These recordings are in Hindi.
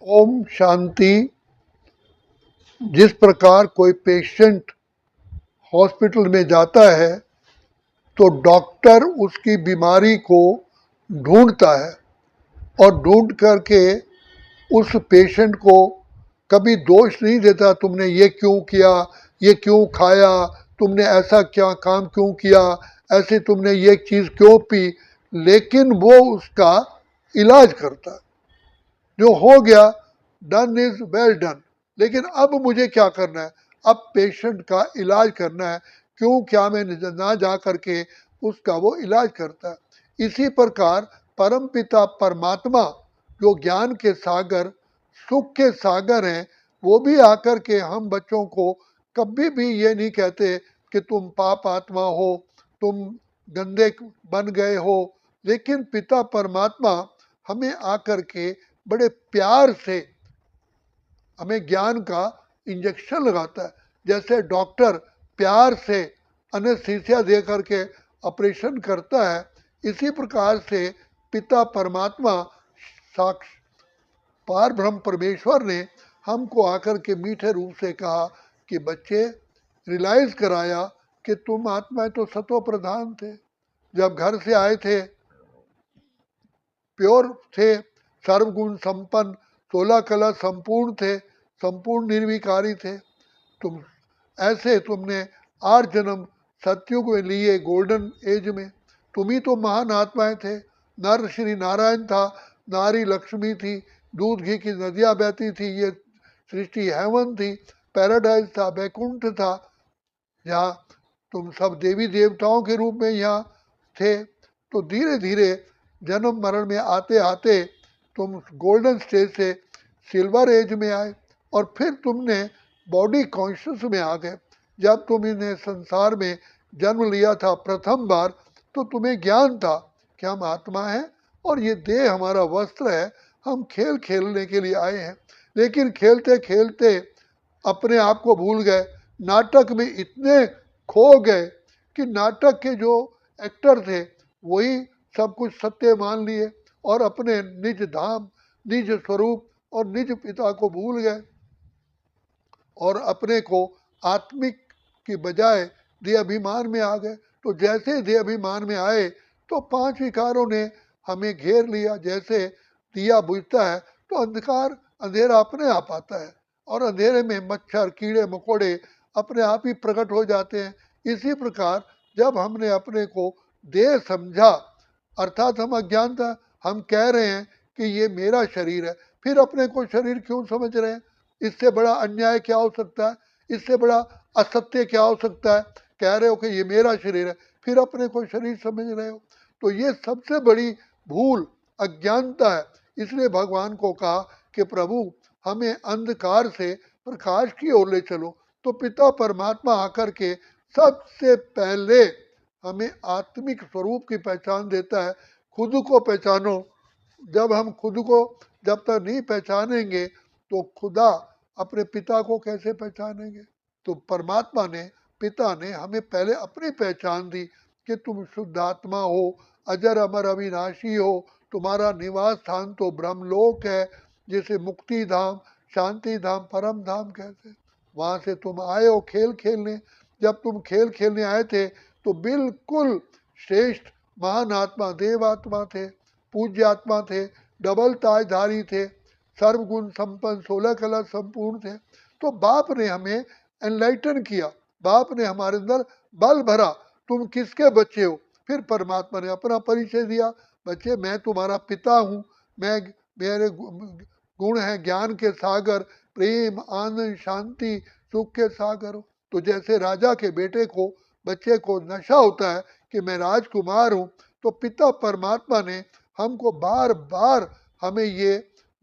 ओम शांति। जिस प्रकार कोई पेशेंट हॉस्पिटल में जाता है तो डॉक्टर उसकी बीमारी को ढूंढता है और ढूंढ करके उस पेशेंट को कभी दोष नहीं देता, तुमने ये क्यों किया, ये क्यों खाया, तुमने ऐसा क्या काम क्यों किया, ऐसे तुमने ये चीज़ क्यों पी, लेकिन वो उसका इलाज करता है। जो हो गया, डन इज वेल डन। लेकिन अब मुझे क्या करना है, अब पेशेंट का इलाज करना है। क्यों, क्या मैं ना जा करके उसका वो इलाज करता है। इसी प्रकार परम पिता परमात्मा जो ज्ञान के सागर, सुख के सागर हैं, वो भी आकर के हम बच्चों को कभी भी ये नहीं कहते कि तुम पाप आत्मा हो, तुम गंदे बन गए हो। लेकिन पिता परमात्मा हमें आकर के बड़े प्यार से हमें ज्ञान का इंजेक्शन लगाता है। जैसे डॉक्टर प्यार से एनेस्थीसिया दे करके ऑपरेशन करता है, इसी प्रकार से पिता परमात्मा साक्ष पार ब्रह्म परमेश्वर ने हमको आकर के मीठे रूप से कहा कि बच्चे, रियलाइज कराया कि तुम आत्माएं तो सत्व प्रधान थे। जब घर से आए थे प्योर थे, सर्वगुण संपन्न, 16 कला संपूर्ण थे, संपूर्ण निर्विकारी थे। तुम ऐसे तुमने 8 जन्म सत्युग में लिए, गोल्डन एज में। तुम ही तो महान आत्माएं थे। नर श्री नारायण था, नारी लक्ष्मी थी, दूध घी की नदियां बहती थी, ये सृष्टि हेवन थी, पैराडाइज था, बैकुंठ था। यहाँ तुम सब देवी देवताओं के रूप में यहाँ थे। तो धीरे धीरे जन्म मरण में आते आते तुम गोल्डन स्टेज से सिल्वर एज में आए, और फिर तुमने बॉडी कॉन्शियस में आ गए। जब तुम इन्हें संसार में जन्म लिया था प्रथम बार, तो तुम्हें ज्ञान था कि हम आत्मा हैं और ये देह हमारा वस्त्र है, हम खेल खेलने के लिए आए हैं। लेकिन खेलते खेलते अपने आप को भूल गए, नाटक में इतने खो गए कि नाटक के जो एक्टर थे वही सब कुछ सत्य मान लिए और अपने निज धाम, निज स्वरूप और निज पिता को भूल गए और अपने को आत्मिक की बजाय देह अभिमान में आ गए। तो जैसे देह अभिमान में आए तो 5 विकारों ने हमें घेर लिया। जैसे दिया बुझता है तो अंधकार, अंधेरा अपने आप आता है, और अंधेरे में मच्छर कीड़े मकोड़े अपने आप ही प्रकट हो जाते हैं। इसी प्रकार जब हमने अपने को देह समझा, अर्थात हम अज्ञान था, हम कह रहे हैं कि ये मेरा शरीर है, फिर अपने को शरीर क्यों समझ रहे हैं? इससे बड़ा अन्याय क्या हो सकता है, इससे बड़ा असत्य क्या हो सकता है? कह रहे हो कि ये मेरा शरीर है, फिर अपने को शरीर समझ रहे हो। तो ये सबसे बड़ी भूल अज्ञानता है। इसलिए भगवान को कहा कि प्रभु हमें अंधकार से प्रकाश की ओर ले चलो। तो पिता परमात्मा आकर के सबसे पहले हमें आत्मिक स्वरूप की पहचान देता है। खुद को पहचानो। जब हम खुद को जब तक नहीं पहचानेंगे तो खुदा अपने पिता को कैसे पहचानेंगे? तो परमात्मा ने, पिता ने हमें पहले अपनी पहचान दी कि तुम शुद्ध आत्मा हो, अजर अमर अविनाशी हो, तुम्हारा निवास स्थान तो ब्रह्मलोक है, जिसे मुक्ति धाम, शांति धाम, परम धाम कहते हैं। वहाँ से तुम आए हो खेल खेलने। जब तुम खेल खेलने आए थे तो बिल्कुल श्रेष्ठ महान आत्मा, देव आत्मा थे, पूज्य आत्मा थे, डबल ताजधारी थे, सर्वगुण संपन्न, 16 कला संपूर्ण थे। तो बाप ने हमें एनलाइटन किया, बाप ने हमारे अंदर बल भरा, तुम किसके बच्चे हो? फिर परमात्मा ने अपना परिचय दिया, बच्चे मैं तुम्हारा पिता हूँ, मैं, मेरे गुण है ज्ञान के सागर, प्रेम आनंद शांति सुख के सागर हो। तो जैसे राजा के बेटे को, बच्चे को नशा होता है कि मैं राजकुमार हूँ, तो पिता परमात्मा ने हमको बार बार हमें ये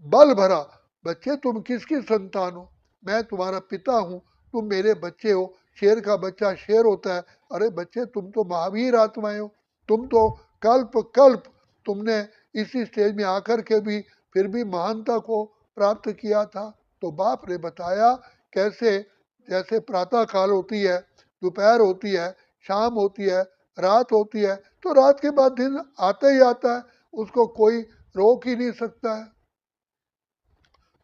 बल भरा, बच्चे तुम किसकी संतान हो? मैं तुम्हारा पिता हूँ, तुम मेरे बच्चे हो। शेर का बच्चा शेर होता है, अरे बच्चे तुम तो महावीर आत्माएं हो, तुम तो कल्प कल्प तुमने इसी स्टेज में आकर के भी फिर भी महानता को प्राप्त किया था। तो बाप ने बताया कैसे, जैसे प्रातः काल होती है, दोपहर होती है, शाम होती है, रात होती है, तो रात के बाद दिन आता ही आता है, उसको कोई रोक ही नहीं सकता है।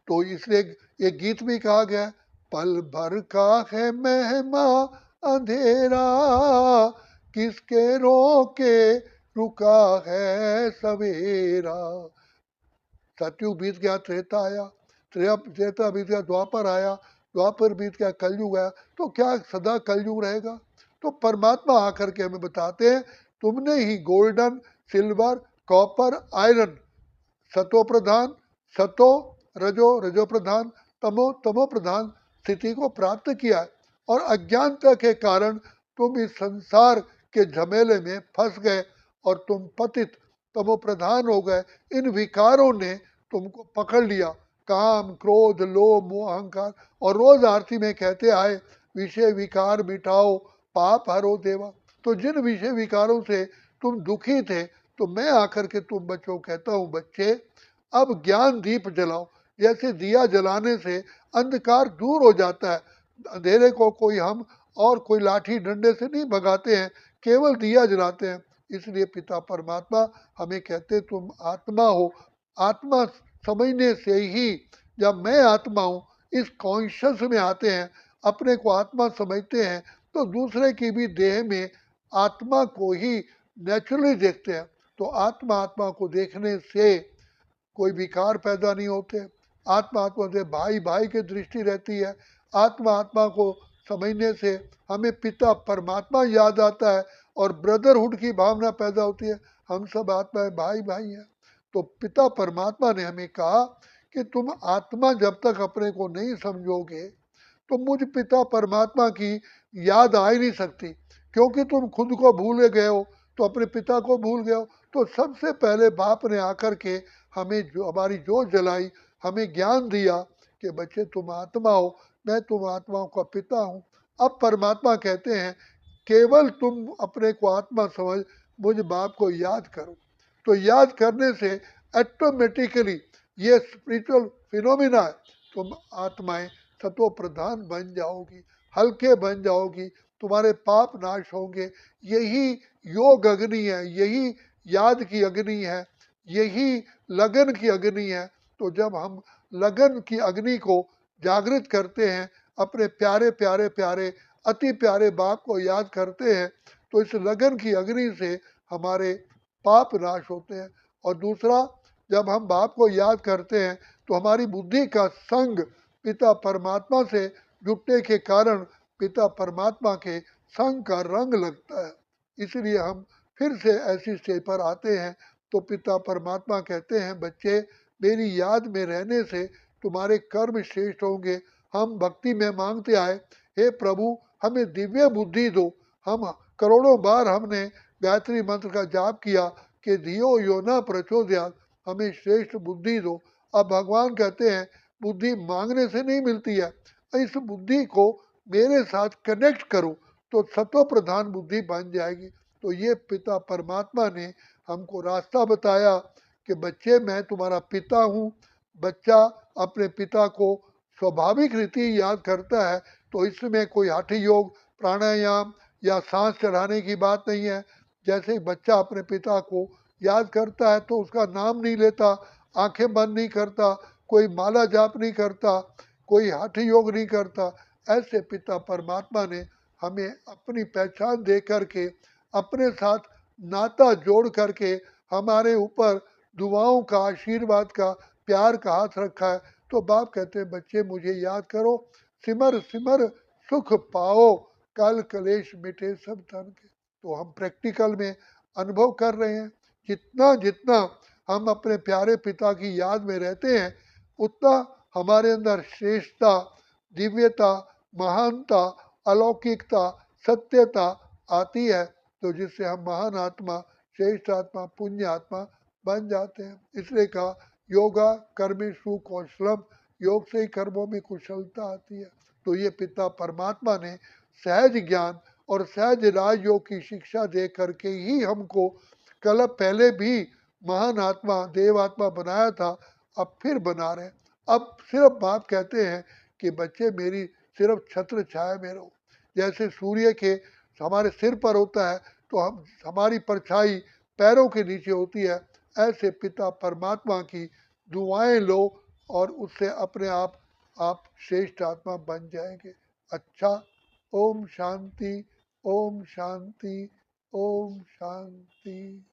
तो इसलिए ये गीत भी कहा गया है, पल भर का है महिमा अंधेरा, किसके रोके रुका है सवेरा। सतयुग बीत गया, त्रेता आया, त्रेता बीत गया, द्वापर आया, द्वापर बीत गया, कलयुग आया, तो क्या सदा कलयुग रहेगा? तो परमात्मा आकर के हमें बताते हैं, तुमने ही गोल्डन, सिल्वर, कॉपर, आयरन, सतो प्रधान, सतो, रजो, रजो प्रधान, तमो, तमो प्रधान स्थिति को प्राप्त किया है। और अज्ञानता के कारण तुम इस संसार के झमेले में फंस गए और तुम पतित तमो प्रधान हो गए। इन विकारों ने तुमको पकड़ लिया, काम, क्रोध, लोभ, मोह, अहंकार। और रोज आरती में कहते आए, विषय विकार मिटाओ, पाप हरो देवा। तो जिन विषय विकारों से तुम दुखी थे, तो मैं आकर के तुम बच्चों कहता हूँ, बच्चे अब ज्ञान दीप जलाओ। जैसे दिया जलाने से अंधकार दूर हो जाता है, अंधेरे को कोई हम और कोई लाठी डंडे से नहीं भगाते हैं, केवल दिया जलाते हैं। इसलिए पिता परमात्मा हमें कहते, तुम आत्मा हो। आत्मा समझने से ही, जब मैं आत्मा हूँ इस कॉन्शियस में आते हैं, अपने को आत्मा समझते हैं, तो दूसरे की भी देह में आत्मा को ही नेचुरली देखते हैं। तो आत्मा आत्मा को देखने से कोई विकार पैदा नहीं होते। आत्मा आत्मा से भाई भाई की दृष्टि रहती है। आत्मा आत्मा को समझने से हमें पिता परमात्मा याद आता है और ब्रदरहुड की भावना पैदा होती है, हम सब आत्मा भाई भाई हैं। तो पिता परमात्मा ने हमें कहा कि तुम आत्मा जब तक अपने को नहीं समझोगे, तो मुझ पिता परमात्मा की याद आ ही नहीं सकती, क्योंकि तुम खुद को भूल गए हो तो अपने पिता को भूल गए हो। तो सबसे पहले बाप ने आकर के हमें जो हमारी जोत जलाई, हमें ज्ञान दिया कि बच्चे तुम आत्मा हो, मैं तुम आत्माओं का पिता हूँ। अब परमात्मा कहते हैं, केवल तुम अपने को आत्मा समझ मुझ बाप को याद करो। तो याद करने से ऑटोमेटिकली ये स्पिरिचुअल फिनोमिना है, तुम आत्माएं सतो प्रधान बन जाओगी, हल्के बन जाओगी, तुम्हारे पाप नाश होंगे। यही योग अग्नि है, यही याद की अग्नि है, यही लगन की अग्नि है। तो जब हम लगन की अग्नि को जागृत करते हैं, अपने प्यारे प्यारे प्यारे अति प्यारे बाप को याद करते हैं, तो इस लगन की अग्नि से हमारे पाप नाश होते हैं। और दूसरा, जब हम बाप को याद करते हैं, तो हमारी बुद्धि का संग पिता परमात्मा से जुटने के कारण पिता परमात्मा के संग का रंग लगता है। इसलिए हम फिर से ऐसी स्टेज पर आते हैं, तो पिता परमात्मा कहते हैं, बच्चे मेरी याद में रहने से तुम्हारे कर्म श्रेष्ठ होंगे। हम भक्ति में मांगते आए, हे प्रभु हमें दिव्य बुद्धि दो। हम करोड़ों बार हमने गायत्री मंत्र का जाप किया कि धियो यो न प्रचोदयात्, हमें श्रेष्ठ बुद्धि दो। अब भगवान कहते हैं, बुद्धि मांगने से नहीं मिलती है, इस बुद्धि को मेरे साथ कनेक्ट करो तो सत्व प्रधान बुद्धि बन जाएगी। तो ये पिता परमात्मा ने हमको रास्ता बताया कि बच्चे मैं तुम्हारा पिता हूँ। बच्चा अपने पिता को स्वाभाविक रीति याद करता है, तो इसमें कोई हठ योग, प्राणायाम या सांस चढ़ाने की बात नहीं है। जैसे ही बच्चा अपने पिता को याद करता है, तो उसका नाम नहीं लेता, आंखें बंद नहीं करता, कोई माला जाप नहीं करता, कोई हठ योग नहीं करता। ऐसे पिता परमात्मा ने हमें अपनी पहचान दे करके, अपने साथ नाता जोड़ करके हमारे ऊपर दुआओं का, आशीर्वाद का, प्यार का हाथ रखा है। तो बाप कहते हैं, बच्चे मुझे याद करो, सिमर सिमर सुख पाओ, कल कलेश मिटे सब तन के। तो हम प्रैक्टिकल में अनुभव कर रहे हैं, जितना जितना हम अपने प्यारे पिता की याद में रहते हैं, उतना हमारे अंदर श्रेष्ठता, दिव्यता, महानता, अलौकिकता, सत्यता आती है। तो जिससे हम महान आत्मा, श्रेष्ठ आत्मा, पुण्य आत्मा बन जाते हैं। इसलिए कहा, योगा कर्मेषु कौशलम, योग से ही कर्मों में कुशलता आती है। तो ये पिता परमात्मा ने सहज ज्ञान और सहज राजयोग की शिक्षा दे करके ही हमको कल पहले भी महान आत्मा, देव आत्मा बनाया था, अब फिर बना रहे हैं। अब सिर्फ बाप कहते हैं कि बच्चे मेरी सिर्फ छत्र छाया में रहो। जैसे सूर्य के हमारे सिर पर होता है, तो हम हमारी परछाई पैरों के नीचे होती है। ऐसे पिता परमात्मा की दुआएं लो, और उससे अपने आप श्रेष्ठ आत्मा बन जाएंगे। अच्छा, ओम शांति, ओम शांति, ओम शांति।